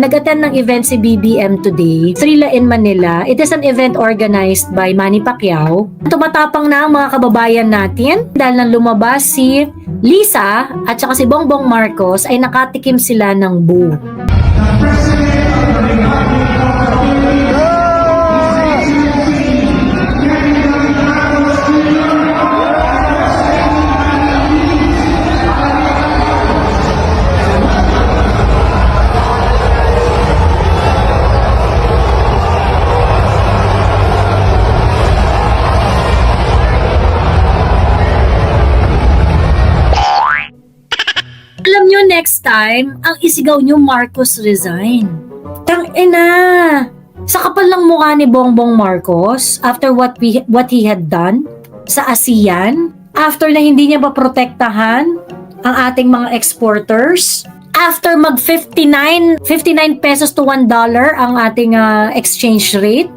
Nag-attend ng event si BBM today, Trilla in Manila. It is an event organized by Manny Pacquiao. Tumatapang na ang mga kababayan natin dahil nang lumabas si Lisa at saka si Bongbong Marcos ay nakatikim sila ng boo. Alam nyo, next time, ang isigaw nyo, Marcos resign. Tangina! Sa kapal ng mukha ni Bongbong Marcos, after what he had done sa ASEAN, after na hindi niya maprotektahan ang ating mga exporters, after mag 59 pesos to $1 ang ating exchange rate,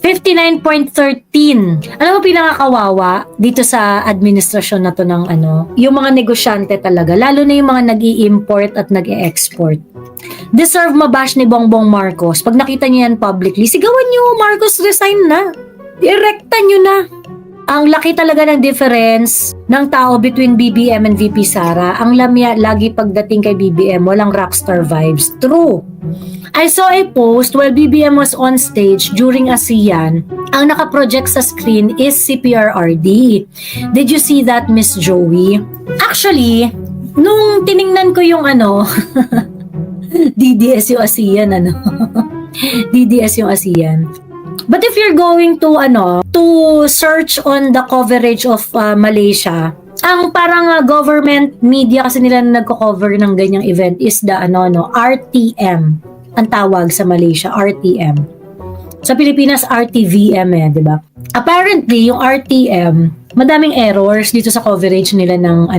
59.13. Alam mo pinakakawawa dito sa administrasyon na to ng yung mga negosyante talaga, lalo na yung mga nag-i-import at nag-i-export. Deserve mabash ni Bongbong Marcos. Pag nakita niyo yan publicly, sigawan niyo, Marcos resign na. Irekta niyo na. Ang laki talaga ng difference ng tao between BBM and VP Sara. Ang lamya lagi pagdating kay BBM, walang rockstar vibes. True. I saw a post while BBM was on stage during ASEAN. Ang nakaproject sa screen is CPRRD. Did you see that, Miss Joey? Actually, nung tiningnan ko yung DDS yung ASEAN, DDS yung ASEAN. But if you're going to search on the coverage of Malaysia, ang parang government media kasi nila na nagko-cover ng ganyang event is the RTM. Ang tawag sa Malaysia, RTM. Sa Pilipinas, RTVM di ba? Apparently, yung RTM, madaming errors dito sa coverage nila ng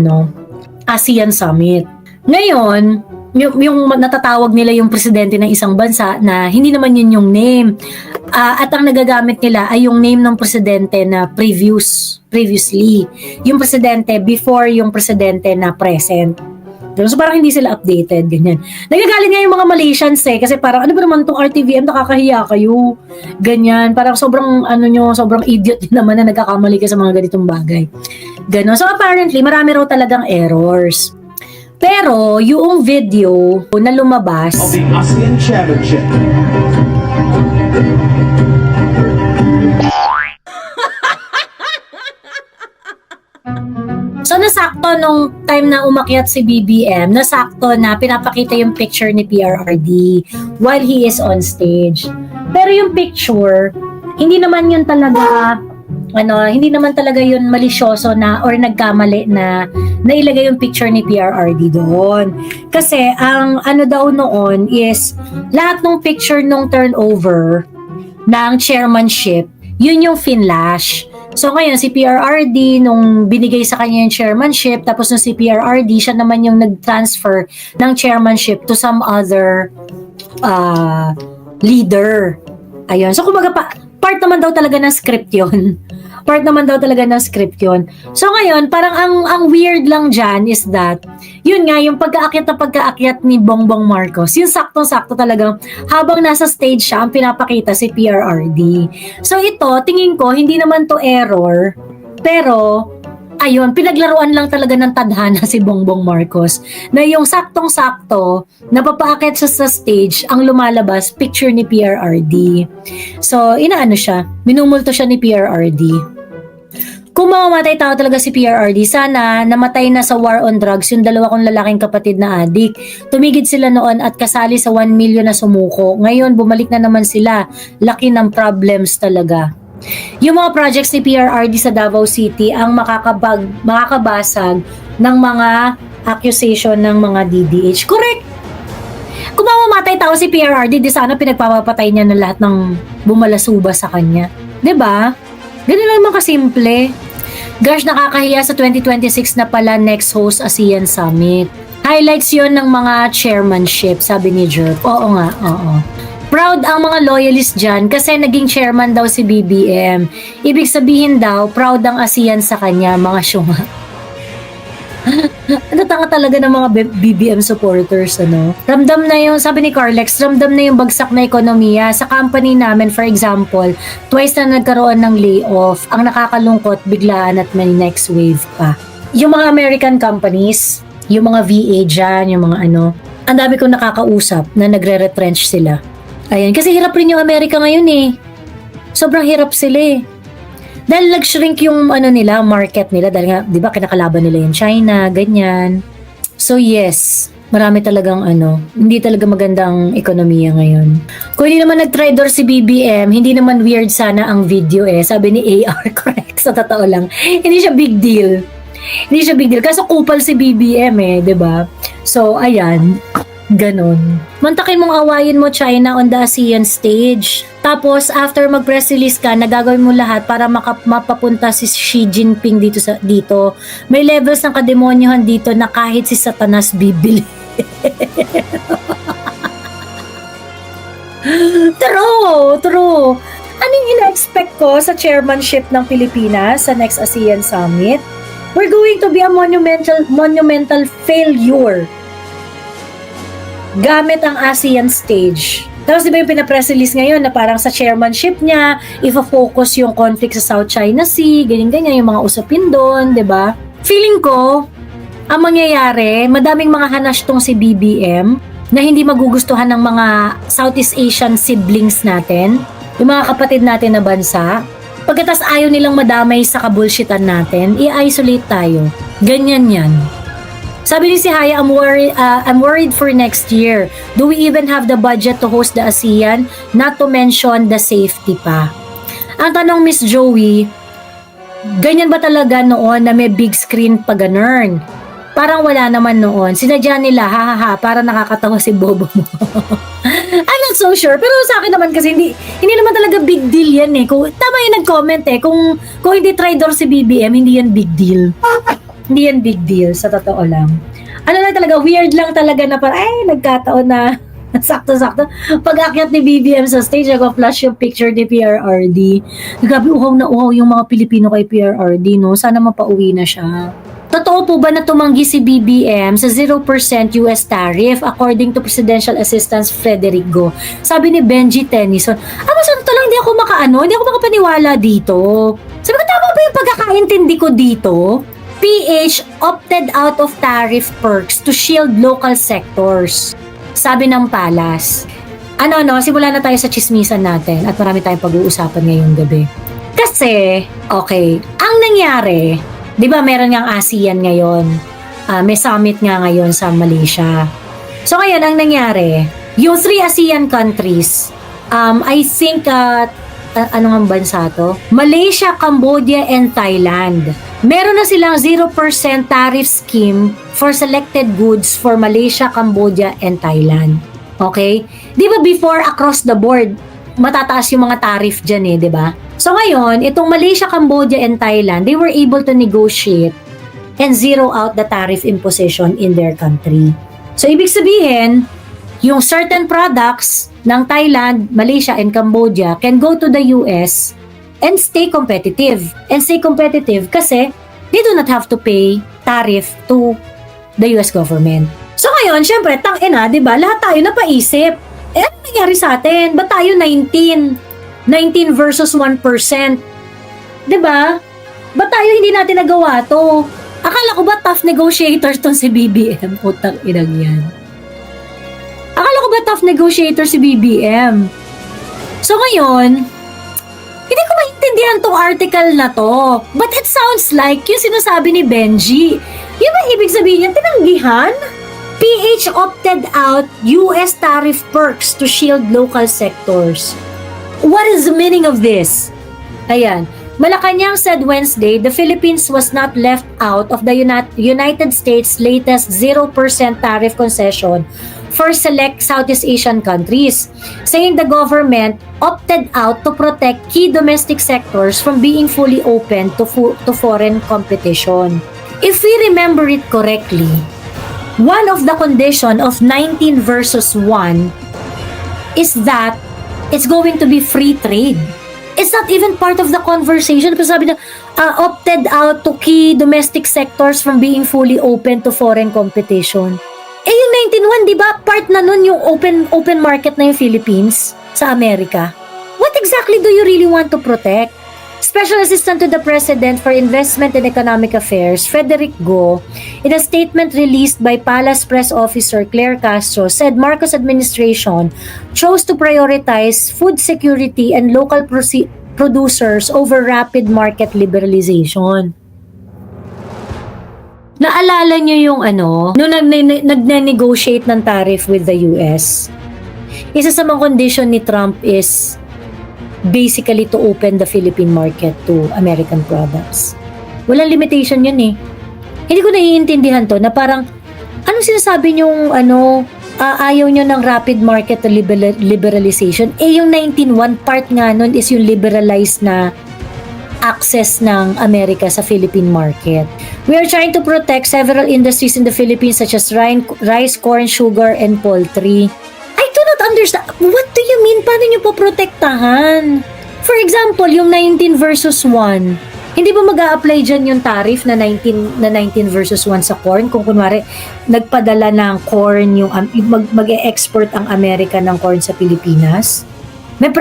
ASEAN Summit. Ngayon, yung natatawag nila yung presidente ng isang bansa na hindi naman yun yung name. At ang nagagamit nila ay yung name ng presidente na previously. Yung presidente before yung presidente na present. So parang hindi sila updated, ganyan. Nagagalit nga yung mga Malaysians kasi parang ano ba naman tong RTVM, nakakahiya kayo. Ganyan, parang sobrang sobrang idiot din naman na nagkakamali ka sa mga ganitong bagay. Ganon. So apparently, marami raw talagang errors. Pero yung video na lumabas of the ASEAN Championship. So nasakto nung time na umakyat si BBM, nasakto na pinapakita yung picture ni PRRD while he is on stage. Pero yung picture, hindi naman yun talaga hindi naman talaga yun malisyoso na or nagkamali na nailagay yung picture ni PRRD doon. Kasi ang daw noon is lahat ng picture nung turnover ng chairmanship, yun yung finlash. So ngayon si PRRD nung binigay sa kanya yung chairmanship, tapos nung si PRRD siya naman yung nag-transfer ng chairmanship to some other leader. Ayun. So kumbaga part naman daw talaga ng script yun. Part naman daw talaga ng script yun. So ngayon, parang ang weird lang dyan is that, yun nga, yung pagkaakyat ni Bongbong Marcos, yung saktong-sakto talagang habang nasa stage siya, ang pinapakita si PRRD. So ito, tingin ko, hindi naman to error, pero ayun, pinaglaruan lang talaga ng tadhana si Bongbong Marcos na yung saktong-sakto napapaakyat siya sa stage, ang lumalabas picture ni PRRD. So siya, minumulto siya ni PRRD. Kung mamamatay tao talaga si PRRD, sana namatay na sa war on drugs yung dalawa kong lalaking kapatid na adik. Tumigid sila noon at kasali sa 1 million na sumuko. Ngayon, bumalik na naman sila. Laki ng problems talaga. Yung mga projects ni PRRD sa Davao City ang makakabasag ng mga accusation ng mga DDH. Correct! Kung mamamatay tao si PRRD, di sana pinagpapatay niya na lahat ng bumalasuba sa kanya. 'Di ba? Ganun lang naman kasimple. Gosh, nakakahiya sa 2026 na pala next host ASEAN Summit. Highlights yon ng mga chairmanship, sabi ni Jerp. Oo nga, oo. Proud ang mga loyalist dyan kasi naging chairman daw si BBM. Ibig sabihin daw, proud ang ASEAN sa kanya, mga syunga. Tanga talaga ng mga BBM supporters, ano? Ramdam na yung, sabi ni Carlex, ramdam na yung bagsak na ekonomiya. Sa company namin, for example, twice na nagkaroon ng layoff. Ang nakakalungkot, biglaan at may next wave pa. Yung mga American companies, yung mga VA dyan, yung mga ano, ang dami kong nakakausap na nagre-retrench sila. Ayan, kasi hirap rin yung Amerika ngayon eh. Sobrang hirap sila eh. Dahil nag-shrink yung ano nila, market nila dahil nga, 'di ba, kinakalaban nila yung China, ganyan. So yes, marami talagang ano, hindi talaga maganda ang ekonomiya ngayon. Kung hindi naman nag-traitor si BBM, hindi naman weird sana ang video eh. Sabi ni AR, correct, sa totoo lang. Hindi siya big deal. Hindi siya big deal. Kaso kupal si BBM eh, 'di ba? So ayan, ganon. Mantakin mong awayin mo China on the ASEAN stage. Tapos, after mag-press release ka, nagagawin mo lahat para mapapunta si Xi Jinping dito. May levels ng kademonyohan dito na kahit si Satanas bibili. True. Anong ina-expect ko sa chairmanship ng Pilipinas sa next ASEAN Summit? We're going to be a monumental failure gamit ang ASEAN stage. Tapos di ba yung pinapress release ngayon na parang sa chairmanship niya, ifo-focus yung conflict sa South China Sea, ganyan-ganyan yung mga usapin doon, di ba? Feeling ko, ang mangyayari, madaming mga hanash tong si BBM na hindi magugustuhan ng mga Southeast Asian siblings natin, yung mga kapatid natin na bansa. Pagkatas ayaw nilang madamay sa kabulshitan natin, i-isolate tayo. Ganyan yan. Sabi ni si Haya, I'm worried for next year. Do we even have the budget to host the ASEAN? Not to mention the safety pa. Ang tanong, Miss Joey, ganyan ba talaga noon na may big screen pa ganun? Parang wala naman noon. Sinadya nila, para nakakatawa si Bobo mo. I'm not so sure. Pero sa akin naman kasi hindi naman talaga big deal yan eh. Tama yung nag-comment eh. Kung hindi traitor si BBM, hindi yan big deal. Hindi yan big deal, sa totoo lang. Ano lang talaga, weird lang talaga na parang, nagkataon na sakto-sakto. Pag-akyat ni BBM sa stage, nag-flash yung picture ni PRRD. Grabe, uhaw na uhaw yung mga Pilipino kay PRRD, no? Sana mapauwi na siya. Totoo po ba na tumanggi si BBM sa 0% US tariff according to Presidential Assistant Frederick Go? Sabi ni Benji Tennyson, basta ito lang, hindi ako makapaniwala dito. Sabi ko, tama ba yung pagkakaintindi ko dito? PH opted out of tariff perks to shield local sectors. Sabi ng Palas. Simula na tayo sa chismisan natin at marami tayong pag-uusapan ngayong gabi. Kasi, okay, ang nangyari, di ba meron ngang ASEAN ngayon, may summit nga ngayon sa Malaysia. So ngayon, ang nangyari, yung 3 ASEAN countries, I think, ano nga bansa to? Malaysia, Cambodia, and Thailand. Meron na silang 0% tariff scheme for selected goods for Malaysia, Cambodia, and Thailand. Okay? Di ba before across the board, matataas yung mga tariff dyan di ba? So ngayon, itong Malaysia, Cambodia, and Thailand, they were able to negotiate and zero out the tariff imposition in their country. So ibig sabihin, yung certain products ng Thailand, Malaysia, and Cambodia can go to the US and stay competitive. And stay competitive kasi they do not have to pay tariff to the US government. So ngayon, syempre, di ba? Lahat tayo napaisip. Ano nangyari sa atin? Ba't tayo 19 versus 1%? Di ba? Ba't tayo hindi natin nagawa to? Akala ko ba tough negotiator tong si BBM? Putang inang yan. Akala ko ba tough negotiator si BBM? So ngayon, hindi ko maintindihan tong article na to. But it sounds like yung sinasabi ni Benji. Yung ba ibig sabihin niya, tinanggihan? PH opted out US tariff perks to shield local sectors. What is the meaning of this? Ayan. Malacanang said Wednesday the Philippines was not left out of the United States' latest 0% tariff concession for select Southeast Asian countries, saying the government opted out to protect key domestic sectors from being fully open to foreign competition. If we remember it correctly, one of the condition of 19 versus 1 is that it's going to be free trade. It's not even part of the conversation. Pero sabi na, opted out to key domestic sectors from being fully open to foreign competition. Yung 19-1, di ba? Part na nun yung open market na yung Philippines sa Amerika. What exactly do you really want to protect? Special Assistant to the President for Investment and Economic Affairs, Frederick Go, in a statement released by Palace Press Officer Claire Castro, said Marcos administration chose to prioritize food security and local producers over rapid market liberalization. Naalala nyo yung nung nag-negotiate ng tariff with the US, isa sa mga condition ni Trump is basically to open the Philippine market to American products. Walang limitation yun eh. Hindi ko naiintindihan to na parang, anong sinasabi nyong ayaw nyo ng rapid market liberalization? Yung 19-1 part nga nun is yung liberalized na access ng Amerika sa Philippine market. We are trying to protect several industries in the Philippines such as rice, corn, sugar, and poultry. I do not understand. What do you mean? Paano nyo poprotektahan? For example, yung 19 versus 1. Hindi ba mag-a-apply dyan yung tariff na 19 versus 1 sa corn? Kung kunwari, nagpadala ng corn, yung mag-e-export ang Amerika ng corn sa Pilipinas? May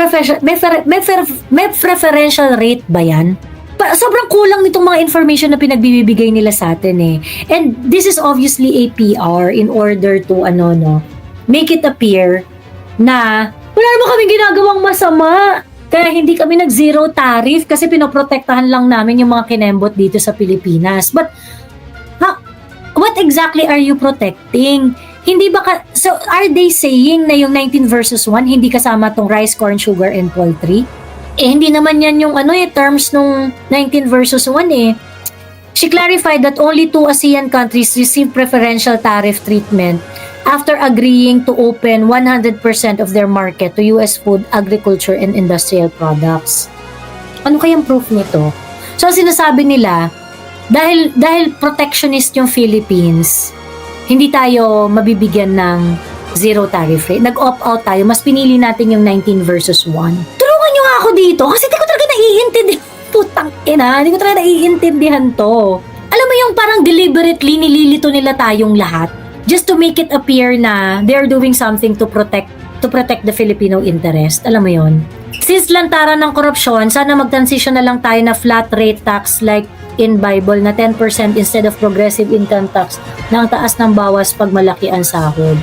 preferential rate ba yan? Sobrang kulang nitong mga information na pinagbibigay nila sa atin eh. And this is obviously a PR in order to make it appear na wala naman kaming ginagawang masama. Kaya hindi kami nag-zero tariff kasi pinoprotektahan lang namin yung mga kinembot dito sa Pilipinas. But, what exactly are you protecting? Hindi ba so are they saying na yung 19 versus 1 hindi kasama tong rice, corn, sugar, and poultry? Hindi naman yan yung terms nung 19 versus 1 eh. She clarified that only 2 ASEAN countries received preferential tariff treatment after agreeing to open 100% of their market to US food, agriculture, and industrial products. Ano kayang proof nito? So sinasabi nila, dahil protectionist yung Philippines, hindi tayo mabibigyan ng zero tariff rate. Nag-opt out tayo, mas pinili natin yung 19 versus 1. Tulungan nyo nga ako dito kasi hindi ko talaga naiintindihan. Putang ina, hindi ko talaga naiintindihan to. Alam mo yung parang deliberately nililito nila tayong lahat just to make it appear na they're doing something to protect the Filipino interest. Alam mo yon. Since lantaran ng korupsyon, sana mag-transition na lang tayo na flat rate tax like in Bible na 10% instead of progressive income tax na ang taas ng bawas pag malaki ang sahod.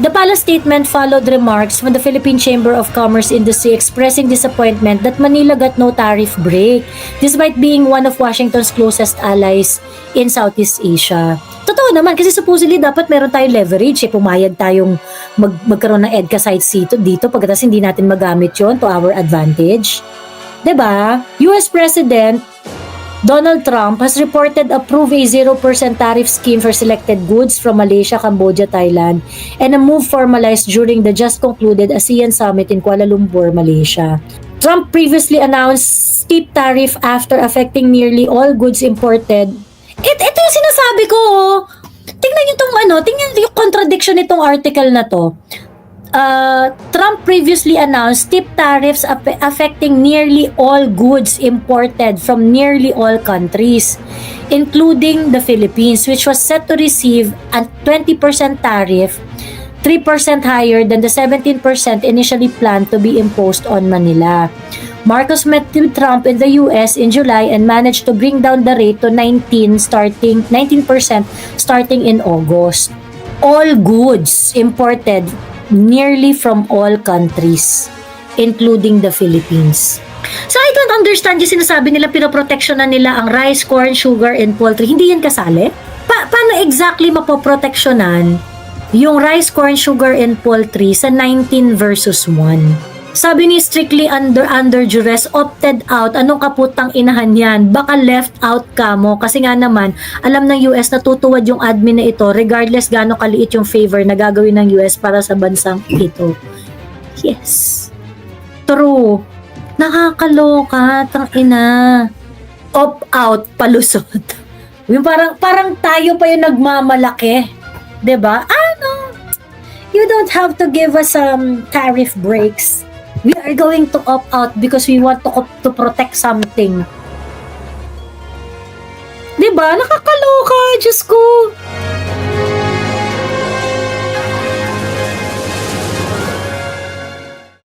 The Palace statement followed remarks from the Philippine Chamber of Commerce Industry expressing disappointment that Manila got no tariff break despite being one of Washington's closest allies in Southeast Asia. Totoo naman kasi supposedly dapat meron tayong leverage pumayag tayong magkaroon ng EDCA sites dito pagkatapos hindi natin magamit yon to our advantage. 'Di ba? US President Donald Trump has reported approve a 0% tariff scheme for selected goods from Malaysia, Cambodia, Thailand, and a move formalized during the just concluded ASEAN Summit in Kuala Lumpur, Malaysia. Trump previously announced steep tariff after affecting nearly all goods imported. Ito yung sinasabi ko. Tingnan niyo tingnan yung contradiction nitong article na to. Trump previously announced steep tariffs affecting nearly all goods imported from nearly all countries, including the Philippines, which was set to receive a 20% tariff, 3% higher than the 17% initially planned to be imposed on Manila. Marcos met with Trump in the US in July and managed to bring down the rate to 19% starting in August. All goods imported nearly from all countries, including the Philippines. So I don't understand yung sinasabi nila pinoproteksyon na nila ang rice, corn, sugar, and poultry. Hindi yan kasali? Paano exactly mapoproteksyonan yung rice, corn, sugar, and poultry sa 19 versus 1? Sabi ni strictly under duress, opted out. Anong kaputang inahan yan? Baka left out ka mo. Kasi nga naman, alam ng US na tutuwad yung admin na ito regardless gaano kaliit yung favor na gagawin ng US para sa bansang ito. Yes. True. Nakakaloka, tangina. Opt out, palusot. Yung parang tayo pa yung nagmamalaki. 'Di ba? You don't have to give us tariff breaks. We are going to opt out because we want to protect something. Diba? Nakakaloka. Diyos ko.